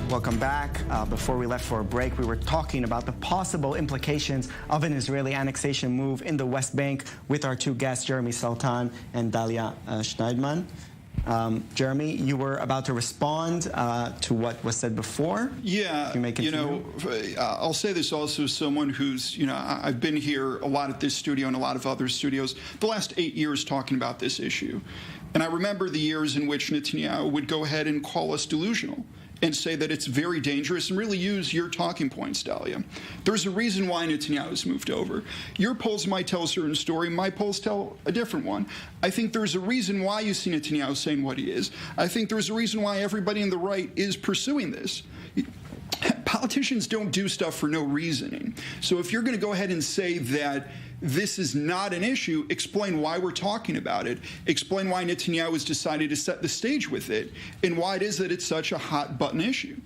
Welcome back. Before we left for a break, we were talking about the possible implications of an Israeli annexation move in the West Bank with our two guests, Jeremy Saltan and Dahlia Scheindlin. Jeremy, you were about to respond to what was said before. Yeah, I'll say this also as someone who's, I've been here a lot at this studio and a lot of other studios the last 8 years talking about this issue. And I remember the years in which Netanyahu would go ahead and call us delusional and say that it's very dangerous and really use your talking points, Dahlia. There's a reason why Netanyahu's moved over. Your polls might tell a certain story. My polls tell a different one. I think there's a reason why you see Netanyahu saying what he is. I think there's a reason why everybody on the right is pursuing this. Politicians don't do stuff for no reasoning. So if you're going to go ahead and say that this is not an issue, explain why we're talking about it. Explain why Netanyahu has decided to set the stage with it and why it is that it's such a hot-button issue.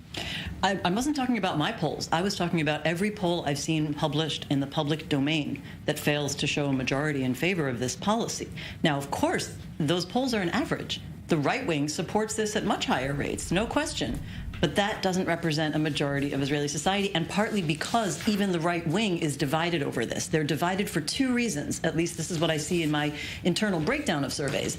I wasn't talking about my polls. I was talking about every poll I've seen published in the public domain that fails to show a majority in favor of this policy. Now, of course, those polls are an average. The right wing supports this at much higher rates, no question. But that doesn't represent a majority of Israeli society, and partly because even the right wing is divided over this. They're divided for two reasons. At least this is what I see in my internal breakdown of surveys.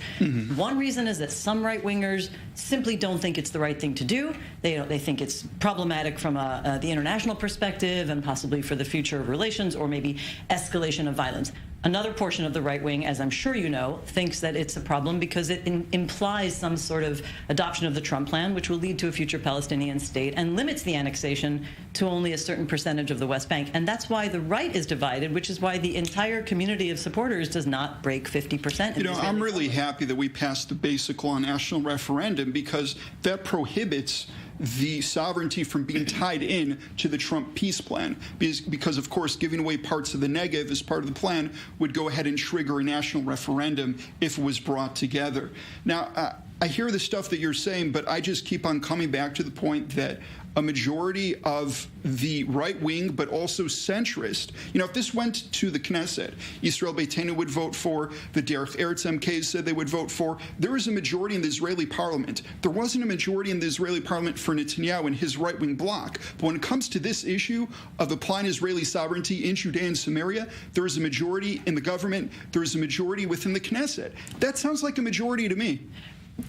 One reason is that some right-wingers simply don't think it's the right thing to do. They think it's problematic from the international perspective and possibly for the future of relations or maybe escalation of violence. Another portion of the right wing, as I'm sure you know, thinks that it's a problem because it implies some sort of adoption of the Trump plan, which will lead to a future Palestinian state and limits the annexation to only a certain percentage of the West Bank. And that's why the right is divided, which is why the entire community of supporters does not break 50%. I'm really happy that we passed the basic law national referendum because that prohibits the sovereignty from being tied in to the Trump peace plan because, of course, giving away parts of the Negev as part of the plan would go ahead and trigger a national referendum if it was brought together. Now, I hear the stuff that you're saying, but I just keep on coming back to the point that a majority of the right wing, but also centrist, if this went to the Knesset, Yisrael Beitenu would vote for, the Derech Eretz MKs said they would vote for. There is a majority in the Israeli parliament. There wasn't a majority in the Israeli parliament for Netanyahu and his right-wing bloc. But when it comes to this issue of applying Israeli sovereignty in Judea and Samaria, there is a majority in the government. There is a majority within the Knesset. That sounds like a majority to me.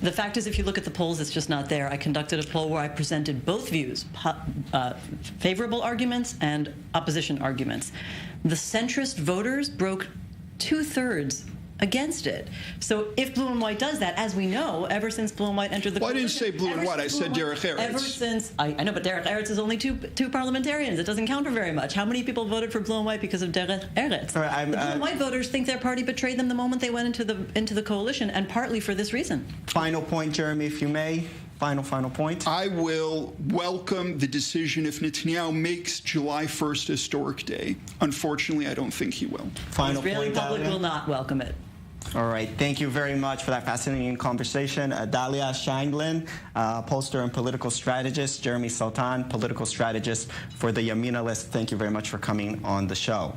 The fact is, if you look at the polls, it's just not there. I conducted a poll where I presented both views, favorable arguments and opposition arguments. The centrist voters broke 2/3 against it. So if Blue and White does that, as we know, ever since Blue and White entered the coalition... Well, I didn't say Blue and White, I said Derech Eretz. Ever since... I know, but Derech Eretz is only two parliamentarians. It doesn't count for very much. How many people voted for Blue and White because of Derech Eretz? Right, the Blue and White voters think their party betrayed them the moment they went into the coalition, and partly for this reason. Final point, Jeremy, if you may. Final point. I will welcome the decision if Netanyahu makes July 1st a historic day. Unfortunately, I don't think he will. Final the Israeli point, public Dahlia. will not welcome it. All right. Thank you very much for that fascinating conversation. Dahlia Scheindlin, pollster and political strategist. Jeremy Saltan, political strategist for the Yamina list. Thank you very much for coming on the show.